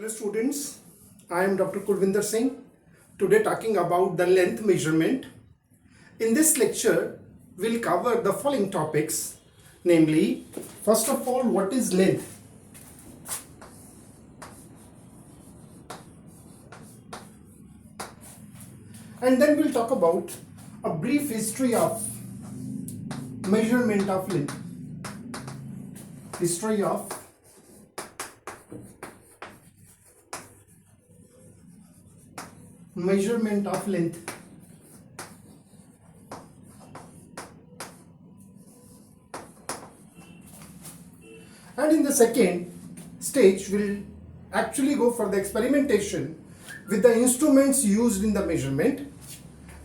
Hello students, I am Dr. Kulvinder Singh. Today talking about the length measurement. In this lecture, we'll cover the following topics, namely, first of all, what is length? And then we'll talk about a brief history of measurement of length. History of measurement of length. And in the second stage, we'll actually go for the experimentation with the instruments used in the measurement,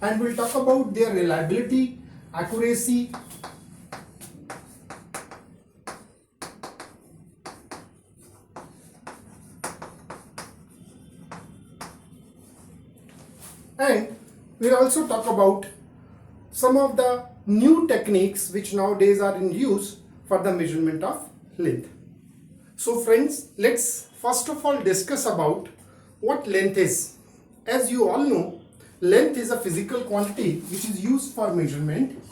and we'll talk about their reliability, accuracy, and we'll also talk about some of the new techniques which nowadays are in use for the measurement of length. So friends, let's first of all discuss about what length is. As you all know, length is a physical quantity which is used for measurement.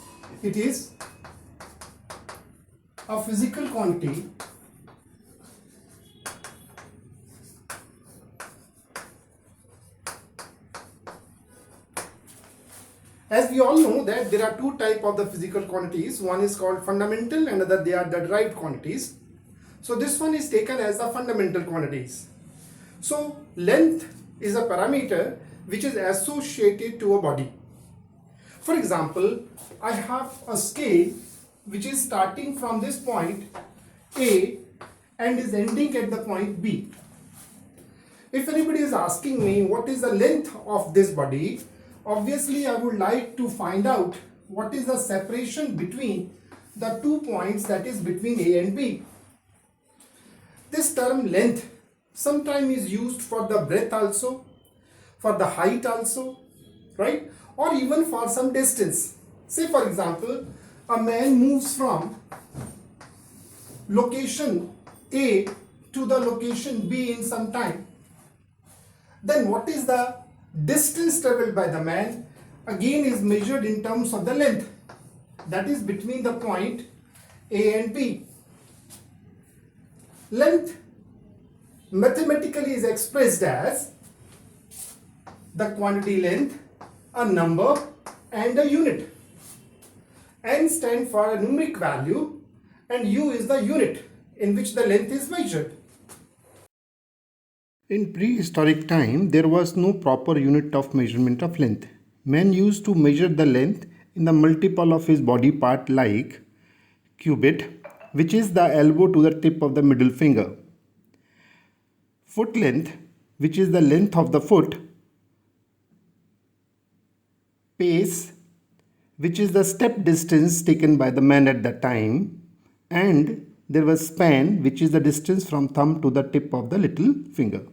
It is a physical quantity as we all know that there are two types of the physical quantities. One is called fundamental and other they are the derived quantities. So this one is taken as the fundamental quantities. So length is a parameter which is associated to a body. For example, I have a scale which is starting from this point A and is ending at the point B. If anybody is asking me what is the length of this body, obviously I would like to find out what is the separation between the 2 points, that is between A and B. This term length sometimes is used for the breadth also, for the height also, right? Or even for some distance. Say for example, a man moves from location A to the location B in some time. Then what is the distance traveled by the man? Again is measured in terms of the length, that is between the point A and B. Length mathematically is expressed as the quantity length, a number and a unit. N stands for a numeric value and U is the unit in which the length is measured. In prehistoric time, there was no proper unit of measurement of length. Man used to measure the length in the multiple of his body part like cubit, which is the elbow to the tip of the middle finger. Foot length, which is the length of the foot. Pace, which is the step distance taken by the man at that time. And there was span, which is the distance from thumb to the tip of the little finger.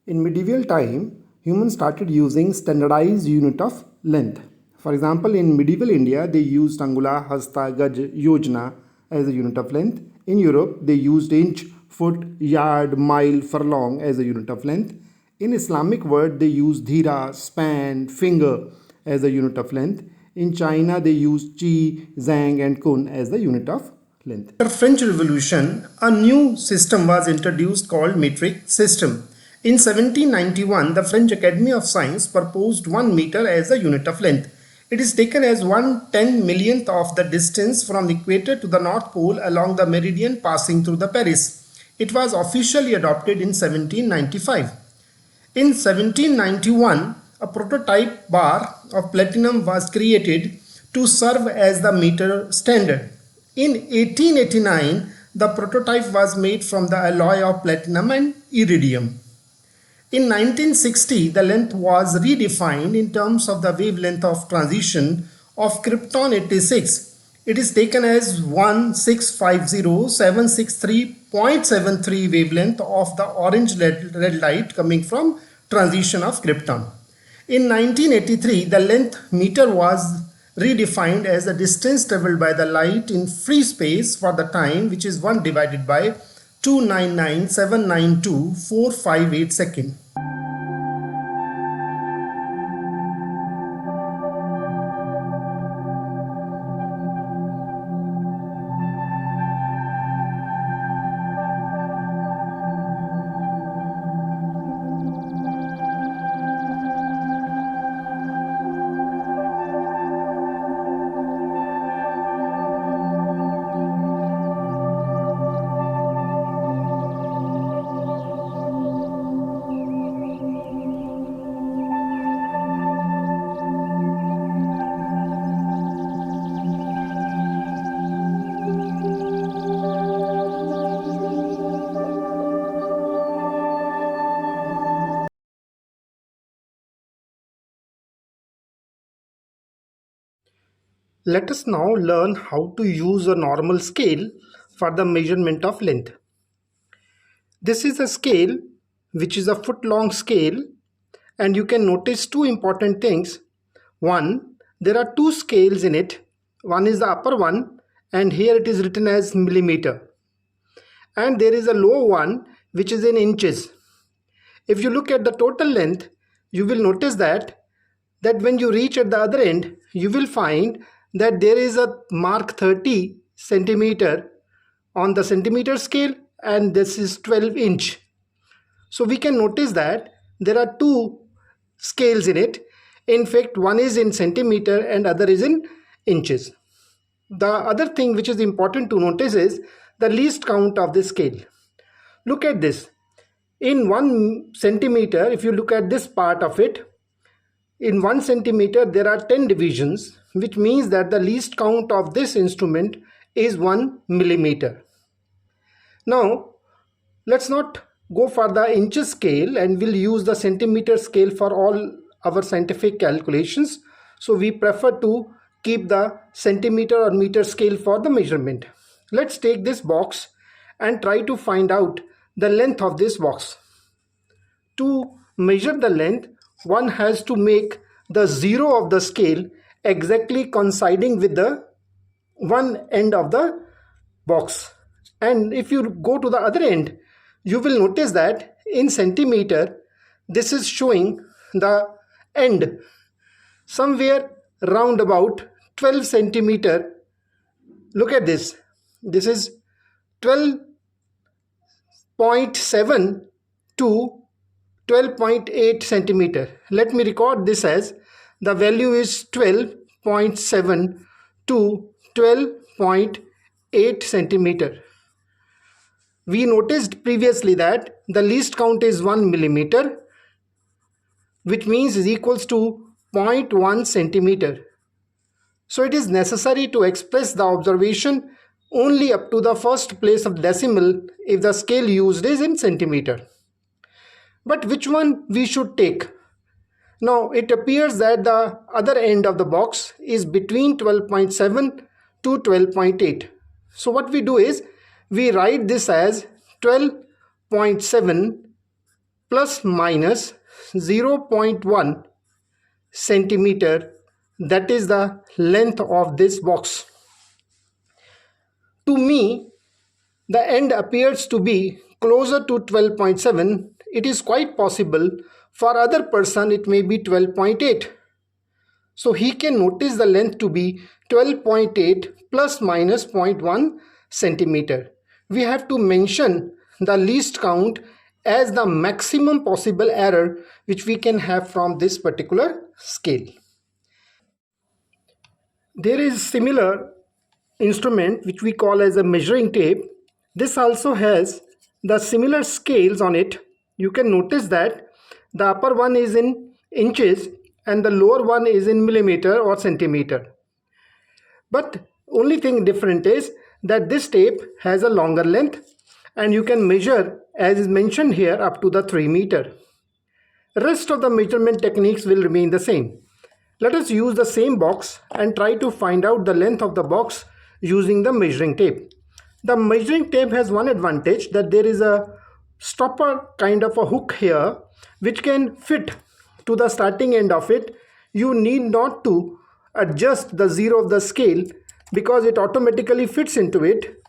In medieval time, humans started using standardized unit of length. For example, in medieval India, they used angula, hasta, gaj, yojna as a unit of length. In Europe, they used inch, foot, yard, mile, furlong as a unit of length. In Islamic world, they used dhira, span, finger as a unit of length. In China, they used chi, zang and kun as the unit of length. After French Revolution, a new system was introduced called metric system. In 1791, the French Academy of Science proposed 1 meter as a unit of length. It is taken as 1/10,000,000th of the distance from the equator to the North Pole along the meridian passing through the Paris. It was officially adopted in 1795. In 1791, a prototype bar of platinum was created to serve as the meter standard. In 1889, the prototype was made from the alloy of platinum and iridium. In 1960, the length was redefined in terms of the wavelength of transition of krypton 86. It is taken as 1650763.73 wavelength of the orange red light coming from transition of krypton. In 1983, the length meter was redefined as the distance traveled by the light in free space for the time, which is 1 divided by 299,792,458 seconds. Let us now learn how to use a normal scale for the measurement of length. This is a scale which is a foot long scale, and you can notice two important things. One, there are two scales in it. One is the upper one, and here it is written as millimeter. And there is a lower one which is in inches. If you look at the total length, you will notice that when you reach at the other end, you will find that there is a mark 30 centimeter on the centimeter scale, and this is 12 inch. So we can notice that there are two scales in it. In fact, one is in centimeter and other is in inches. The other thing which is important to notice is the least count of this scale. Look at this. In 1 centimeter, if you look at this part of it, in 1 centimeter there are 10 divisions, which means that the least count of this instrument is 1 millimeter. Now, let's not go for the inches scale, and we'll use the centimeter scale for all our scientific calculations. So we prefer to keep the centimeter or meter scale for the measurement. Let's take this box and try to find out the length of this box. To measure the length, one has to make the zero of the scale exactly coinciding with the one end of the box. And if you go to the other end, you will notice that in centimeter, this is showing the end somewhere round about 12 centimeter. Look at this. This is 12.7 to 12.8 centimeter. Let me record this as the value is 12.7 to 12.8 centimeter. We noticed previously that the least count is 1 millimeter, which means is equals to 0.1 centimeter. So it is necessary to express the observation only up to the first place of decimal if the scale used is in centimeter. But which one we should take? Now it appears that the other end of the box is between 12.7 to 12.8. So what we do is we write this as 12.7 plus minus 0.1 centimeter. That is the length of this box. To me, the end appears to be closer to 12.7. It is quite possible for other person it may be 12.8. So he can notice the length to be 12.8 plus minus 0.1 centimeter. We have to mention the least count as the maximum possible error which we can have from this particular scale. There is similar instrument which we call as a measuring tape. This also has the similar scales on it. You can notice that the upper one is in inches and the lower one is in millimeter or centimeter. But only thing different is that this tape has a longer length, and you can measure as is mentioned here up to the 3 meter. Rest of the measurement techniques will remain the same. Let us use the same box and try to find out the length of the box using the measuring tape. The measuring tape has one advantage, that there is a stopper kind of a hook here which can fit to the starting end of it. You need not to adjust the zero of the scale because it automatically fits into it,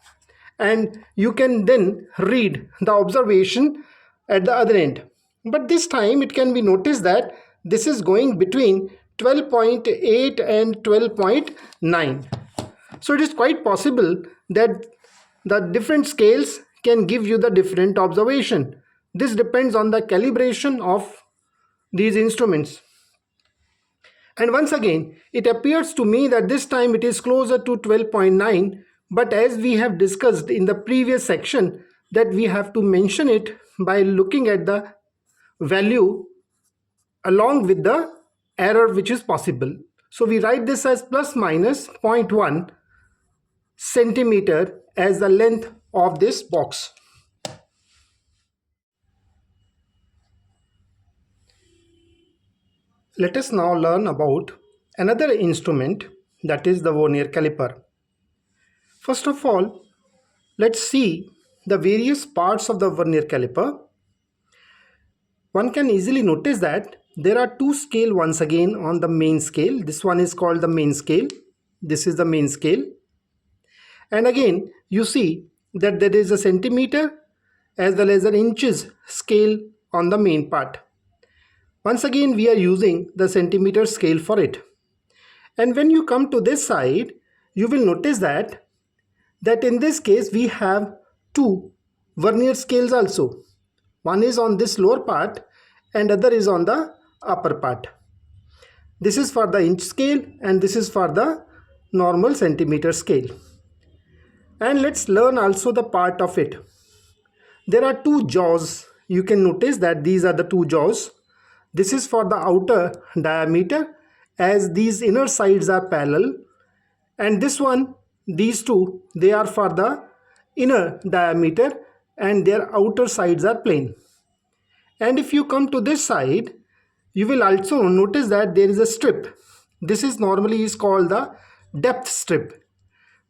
and you can then read the observation at the other end. But this time it can be noticed that this is going between 12.8 and 12.9. So it is quite possible that the different scales can give you the different observation. This depends on the calibration of these instruments. And once again, it appears to me that this time it is closer to 12.9, but as we have discussed in the previous section, that we have to mention it by looking at the value along with the error which is possible. So we write this as plus minus 0.1 centimeter as the length of this box. Let us now learn about another instrument, that is the Vernier caliper. First of all, let's see the various parts of the Vernier caliper. One can easily notice that there are two scales once again on the main scale. This one is called the main scale. This is the main scale. And again, you see that there is a centimeter as well as an inches scale on the main part. Once again, we are using the centimeter scale for it. And when you come to this side, you will notice that in this case we have two vernier scales also. One is on this lower part and other is on the upper part. This is for the inch scale and this is for the normal centimeter scale. And let's learn also the part of it. There are two jaws. You can notice that these are the two jaws. This is for the outer diameter, as these inner sides are parallel, and this one, these two, they are for the inner diameter and their outer sides are plane. And if you come to this side, you will also notice that there is a strip. This is normally called the depth strip.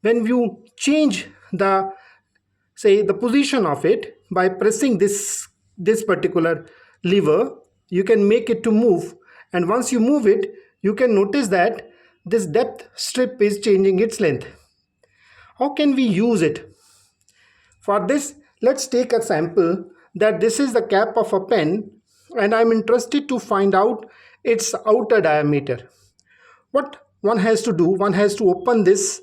When you change the position of it by pressing this particular lever, you can make it to move, and once you move it, you can notice that this depth strip is changing its length. How can we use it? For this, let's take a sample that this is the cap of a pen and I'm interested to find out its outer diameter. What one has to do, one has to open this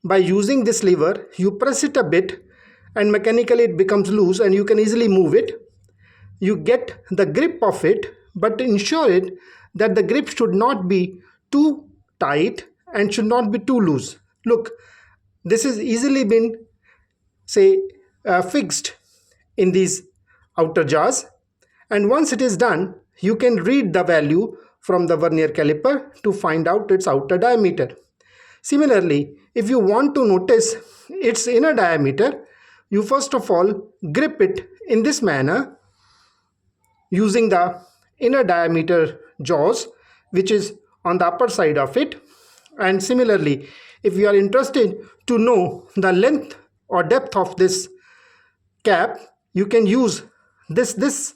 by using this lever. You press it a bit and mechanically it becomes loose and you can easily move it. You get the grip of it, but ensure it that the grip should not be too tight and should not be too loose. Look, this is easily been fixed in these outer jaws, and once it is done, you can read the value from the vernier caliper to find out its outer diameter. Similarly, if you want to notice its inner diameter, you first of all grip it in this manner using the inner diameter jaws, which is on the upper side of it. And similarly, if you are interested to know the length or depth of this cap, you can use this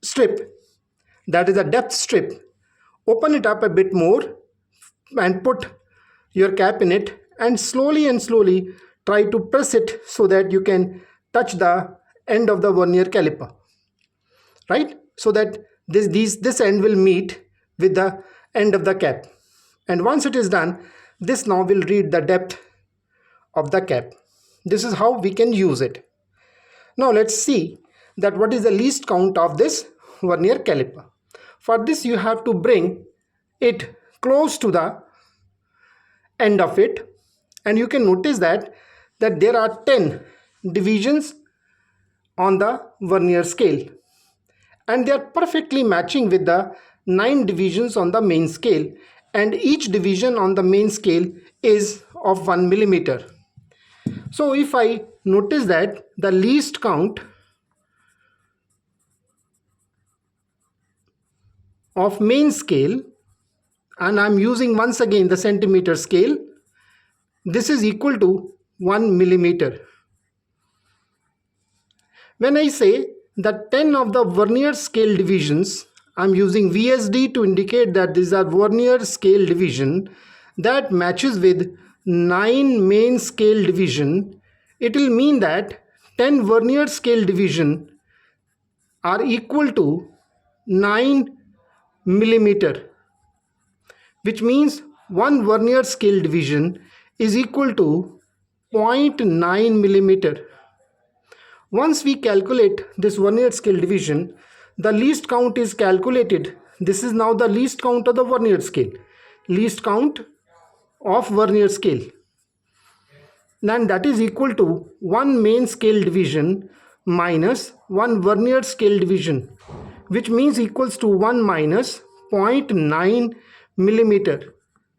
strip, that is a depth strip. Open it up a bit more and put your cap in it and slowly try to press it so that you can touch the end of the vernier caliper, right? So that this end will meet with the end of the cap, and once it is done, this now will read the depth of the cap. This is how we can use it. Now let's see that what is the least count of this vernier caliper. For this you have to bring it close to the end of it, and you can notice that there are 10 divisions on the vernier scale, and they are perfectly matching with the 9 divisions on the main scale, and each division on the main scale is of 1 millimeter. So if I notice that the least count of main scale, and I'm using once again the centimeter scale, this is equal to 1 millimeter. When I say that 10 of the vernier scale divisions, I'm using VSD to indicate that these are vernier scale division that matches with 9 main scale division, it will mean that 10 vernier scale division are equal to 9 millimeter, which means one vernier scale division is equal to zero point 0.9 millimeter. Once we calculate this vernier scale division, the least count is calculated. This is now the least count of the vernier scale. Least count of vernier scale. Then that is equal to 1 main scale division minus 1 vernier scale division, which means equals to 1 minus 0.9 millimeter,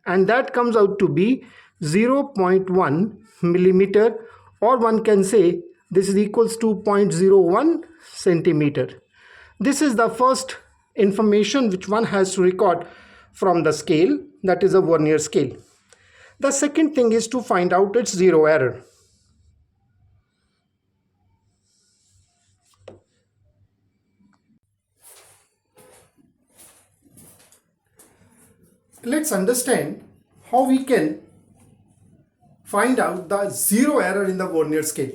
and that comes out to be 0.1 millimeter, or one can say this is equals to 0.01 centimeter. This is the first information which one has to record from the scale, that is a vernier scale. The second thing is to find out its zero error. Let's understand how we can find out the zero error in the vernier scale.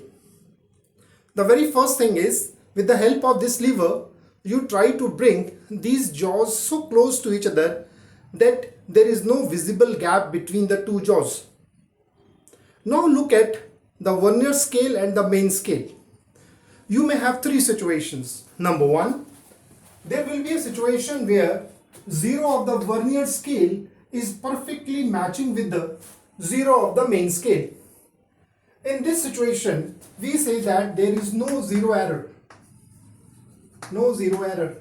The very first thing is, with the help of this lever, you try to bring these jaws so close to each other that there is no visible gap between the two jaws. Now look at the vernier scale and the main scale. You may have three situations. Number one, there will be a situation where 0 of the vernier scale is perfectly matching with the 0 of the main scale. In this situation, we say that there is no zero error. No zero error.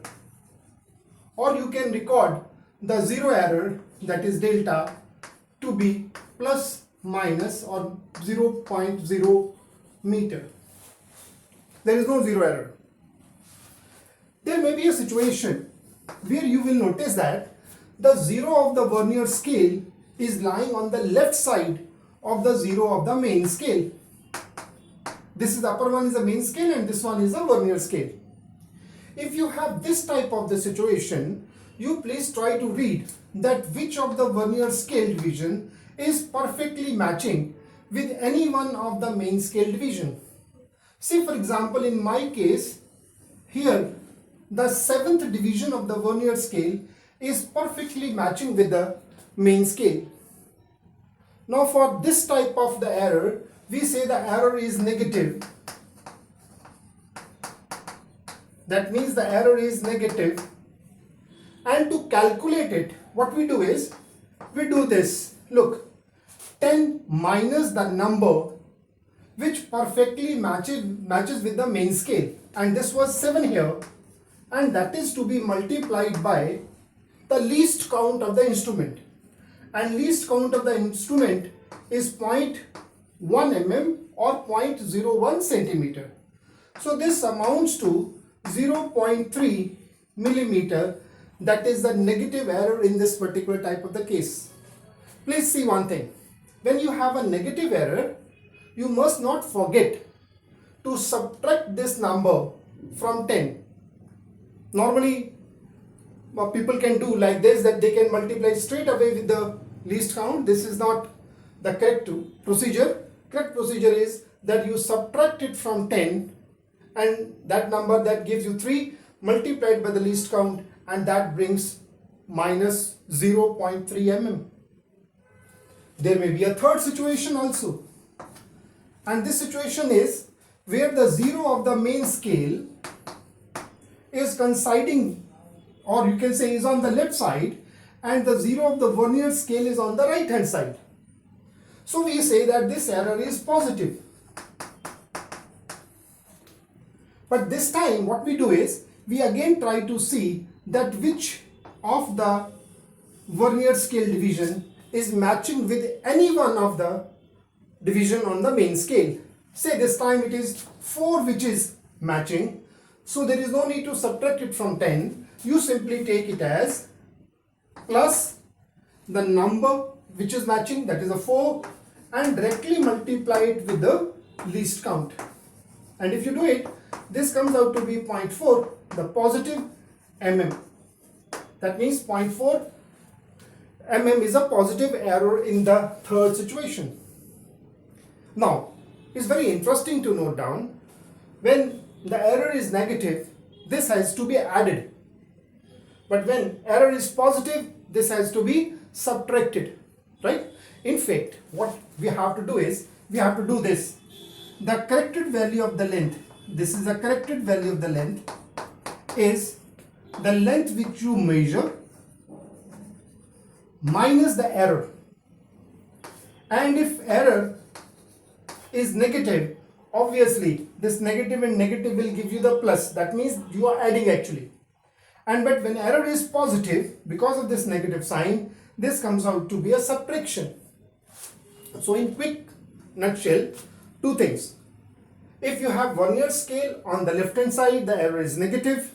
Or you can record the zero error, that is delta, to be plus minus or 0.0 meter. There is no zero error. There may be a situation where you will notice that the 0 of the vernier scale is lying on the left side of the 0 of the main scale. This is the upper one is the main scale and this one is the vernier scale. If you have this type of the situation, you please try to read that which of the vernier scale division is perfectly matching with any one of the main scale division. See, for example, in my case, here the 7th division of the vernier scale is perfectly matching with the main scale. Now for this type of the error, we say the error is negative. That means the error is negative. And to calculate it, what we do is, we do this. Look, 10 minus the number which perfectly matches with the main scale. And this was 7 here. And that is to be multiplied by the least count of the instrument. And least count of the instrument is 0.1 mm or 0.01 centimeter. So this amounts to 0.3 millimeter. That is the negative error in this particular type of the case. Please see one thing. When you have a negative error, you must not forget to subtract this number from 10. Normally, what people can do like this, that they can multiply straight away with the least count. This is not the correct procedure. Correct procedure is that you subtract it from 10 and that number that gives you 3 multiplied by the least count, and that brings minus 0.3 mm. There may be a third situation also, and this situation is where the 0 of the main scale is coinciding, or you can say is on the left side, and the 0 of the vernier scale is on the right hand side. So we say that this error is positive. But this time what we do is, we again try to see that which of the vernier scale division is matching with any one of the division on the main scale. Say this time it is 4 which is matching. So there is no need to subtract it from 10. You simply take it as plus the number which is matching, that is a 4, and directly multiply it with the least count. And if you do it, this comes out to be 0.4, the positive mm. That means 0.4 mm is a positive error in the third situation. Now, it's very interesting to note down, when the error is negative, this has to be added. But when error is positive, this has to be subtracted, right? In fact, what we have to do is, we have to do this. The corrected value of the length, this is the corrected value of the length, is the length which you measure minus the error. And if error is negative, obviously this negative and negative will give you the plus. That means you are adding actually. But when error is positive, because of this negative sign, this comes out to be a subtraction. So in quick nutshell, two things. If you have Vernier scale on the left hand side, the error is negative.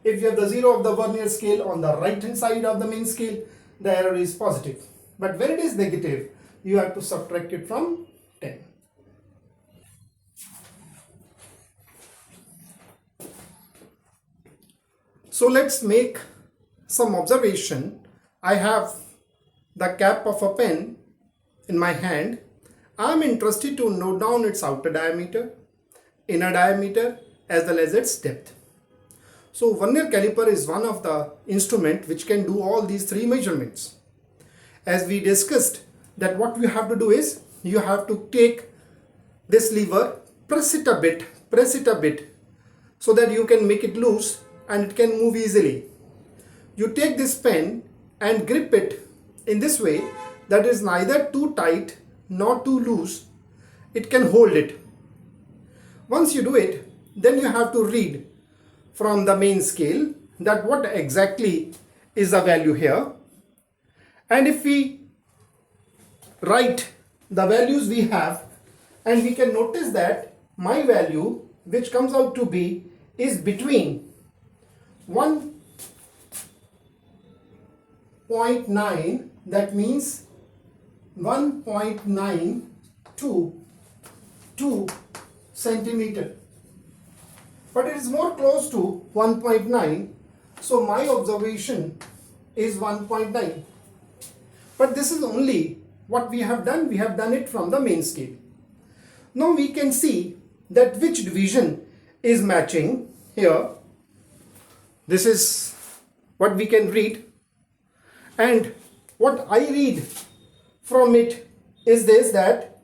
If you have the 0 of the Vernier scale on the right hand side of the main scale, the error is positive. But when it is negative, you have to subtract it from 10. So let's make some observation. I have the cap of a pen in my hand. I am interested to note down its outer diameter, inner diameter, as well as its depth. So Vernier caliper is one of the instrument which can do all these three measurements. As we discussed, that what we have to do is, you have to take this lever, press it a bit, so that you can make it loose and it can move easily. You take this pen and grip it in this way that is neither too tight nor too loose. It can hold it. Once you do it, then you have to read from the main scale that what exactly is the value here. And if we write the values we have, and we can notice that my value which comes out to be is between 1.9, that means 1.9 to 2 centimeter. But it is more close to 1.9, so my observation is 1.9. But this is only what we have done. We have done it from the main scale. Now we can see that which division is matching here. This is what we can read, and what I read from it is this, that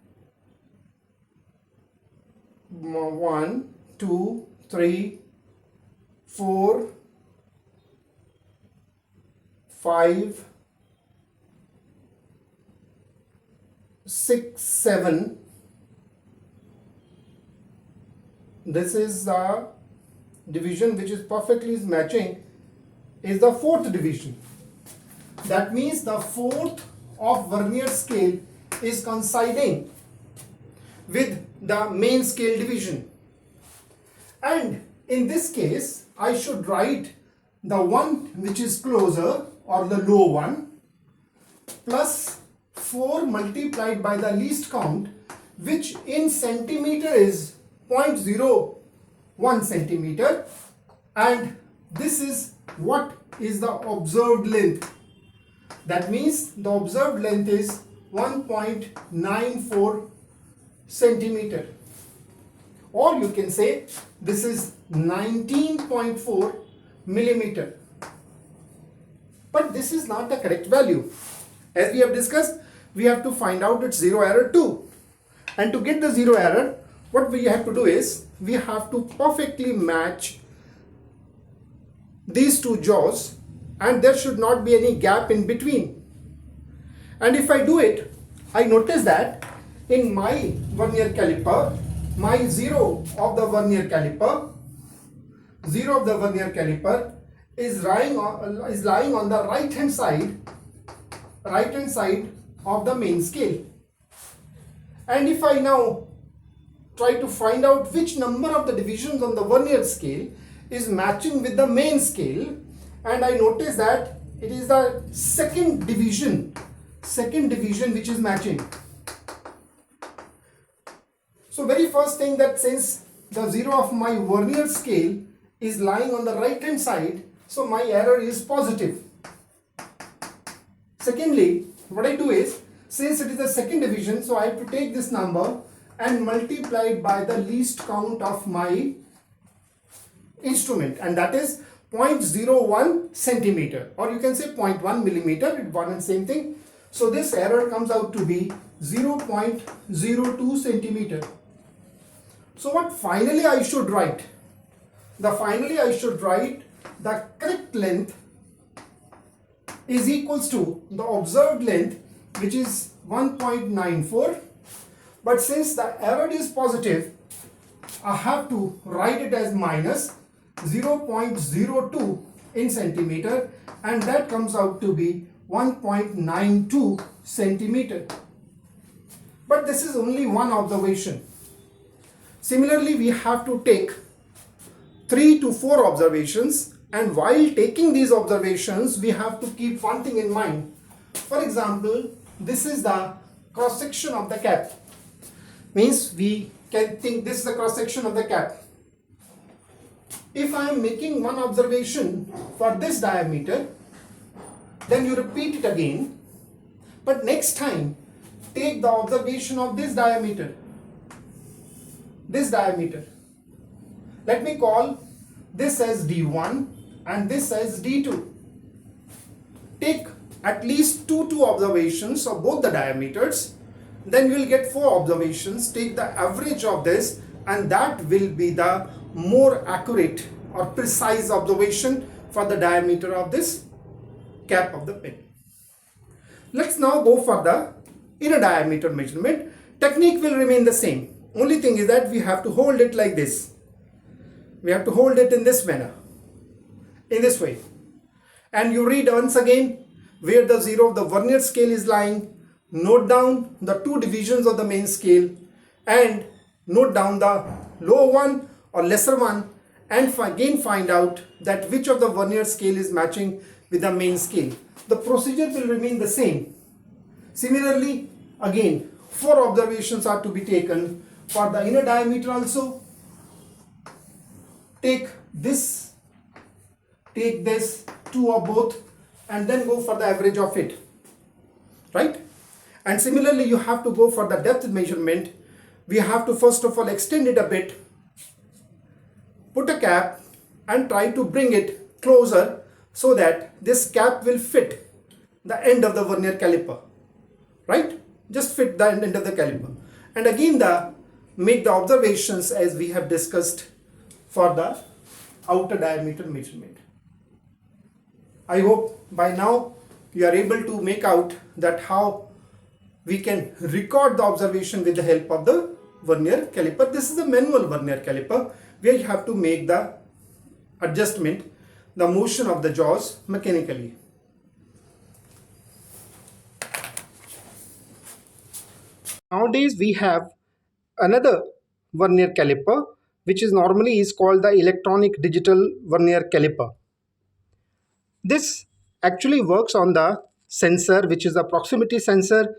1, 2, 3, 4, 5, 6, 7. This is the division which is perfectly matching, is the fourth division. That means the fourth of Vernier scale is coinciding with the main scale division. And in this case, I should write the one which is closer, or the low one, plus 4 multiplied by the least count, which in centimeter is 0.01 centimeter, and this is what is the observed length. That means the observed length is 1.94 centimeter, or you can say this is 19.4 millimeter. But this is not the correct value. As we have discussed, we have to find out its zero error too. And to get the zero error, what we have to do is, we have to perfectly match these two jaws, and there should not be any gap in between. And if I do it, I notice that in my Vernier caliper, my zero of the Vernier caliper is lying on the right hand side of the main scale. And if I now try to find out which number of the divisions on the Vernier scale is matching with the main scale, and I notice that it is the second division which is matching. So very first thing, that since the zero of my Vernier scale is lying on the right hand side, so my error is positive. Secondly, what I do is, since it is the second division, so I have to take this number and multiply it by the least count of my instrument, and that is 0.01 centimeter, or you can say 0.1 millimeter, it's one and same thing. So this error comes out to be 0.02 centimeter. So what finally I should write? Finally I should write the correct length is equals to the observed length, which is 1.94, but since the error is positive, I have to write it as minus 0.02 in centimeter, and that comes out to be 1.92 centimeter. But this is only one observation. Similarly, we have to take 3 to 4 observations, and while taking these observations, we have to keep one thing in mind. For example, this is the cross section of the cap. Means we can think this is the cross section of the cap. If I am making one observation for this diameter, then you repeat it again, but next time take the observation of this diameter. Let me call this as D1 and this as D2. Take at least two observations of both the diameters, then you will get 4 observations. Take the average of this, and that will be the more accurate or precise observation for the diameter of this cap of the pen. Let's now go for the inner diameter measurement. Technique will remain the same. Only thing is that we have to hold it like this. We have to hold it in this manner, in this way. And you read once again where the zero of the vernier scale is lying. Note down the 2 divisions of the main scale and note down the lower one or lesser one, and again find out that which of the vernier scale is matching with the main scale. The procedure will remain the same. Similarly, again 4 observations are to be taken for the inner diameter also. Take this, 2 or both, and then go for the average of it, right? And similarly, you have to go for the depth measurement. We have to first of all extend it a bit, put a cap and try to bring it closer so that this cap will fit the end of the vernier caliper, right? Just fit the end of the caliper. And again make the observations as we have discussed for the outer diameter measurement. I hope by now you are able to make out that how we can record the observation with the help of the vernier caliper. This is a manual vernier caliper where you have to make the adjustment, the motion of the jaws mechanically. Nowadays we have another vernier caliper which is normally called the electronic digital vernier caliper. This actually works on the sensor, which is a proximity sensor,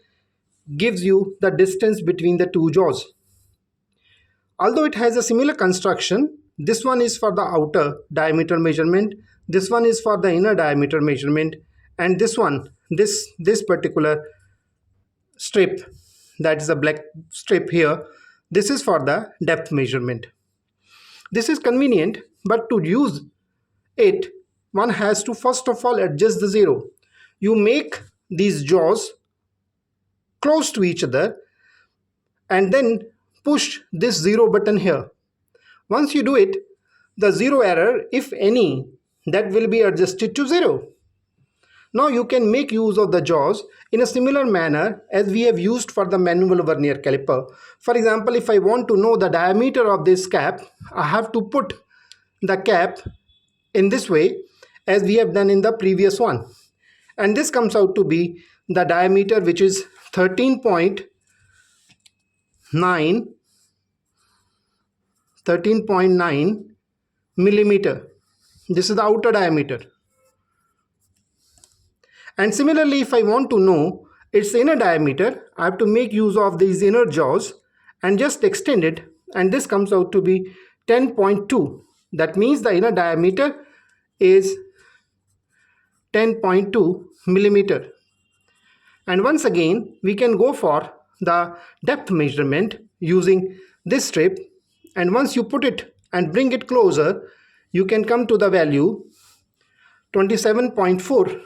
gives you the distance between the 2 jaws. Although it has a similar construction, this one is for the outer diameter measurement, this one is for the inner diameter measurement, and this one, this particular strip, that is a black strip here, this is for the depth measurement. This is convenient, but to use it, one has to first of all adjust the zero. You make these jaws close to each other and then push this 0 button here. Once you do it, the 0 error, if any, that will be adjusted to 0. Now you can make use of the jaws in a similar manner as we have used for the manual vernier caliper. For example, if I want to know the diameter of this cap, I have to put the cap in this way as we have done in the previous one. And this comes out to be the diameter, which is 13.9 millimeter. This is the outer diameter. And similarly, if I want to know its inner diameter, I have to make use of these inner jaws and just extend it, and this comes out to be 10.2. That means the inner diameter is 10.2 millimeter. And once again, we can go for the depth measurement using this strip. And once you put it and bring it closer, you can come to the value 27.4.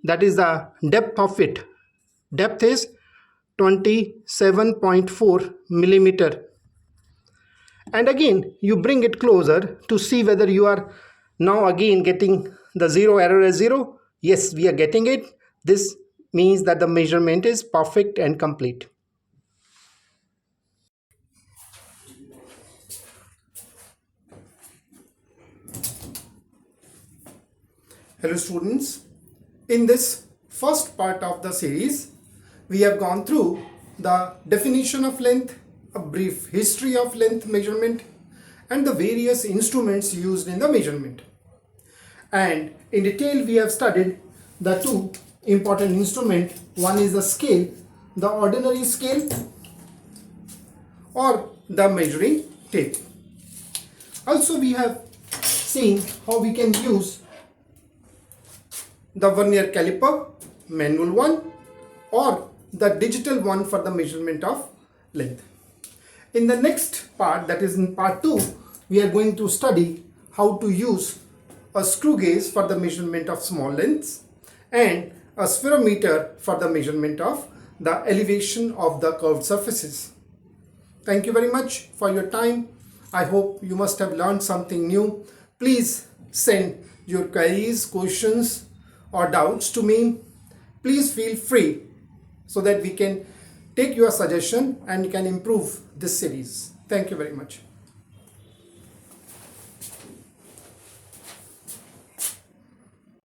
That is the depth of it. Depth is 27.4 millimeter. And again, you bring it closer to see whether you are now again getting the zero error as zero. Yes, we are getting it. This means that the measurement is perfect and complete. Hello students, in this first part of the series, we have gone through the definition of length, a brief history of length measurement, and the various instruments used in the measurement. And in detail, we have studied the two important instruments. One is the scale, the ordinary scale or the measuring tape. Also, we have seen how we can use the Vernier caliper, manual one, or the digital one for the measurement of length. In the next part, that is in part 2, we are going to study how to use a screw gauge for the measurement of small lengths and a spherometer for the measurement of the elevation of the curved surfaces. Thank you very much for your time. I hope you must have learned something new. Please send your queries, questions or doubts to me. Please feel free so that we can take your suggestion and can improve this series. Thank you very much.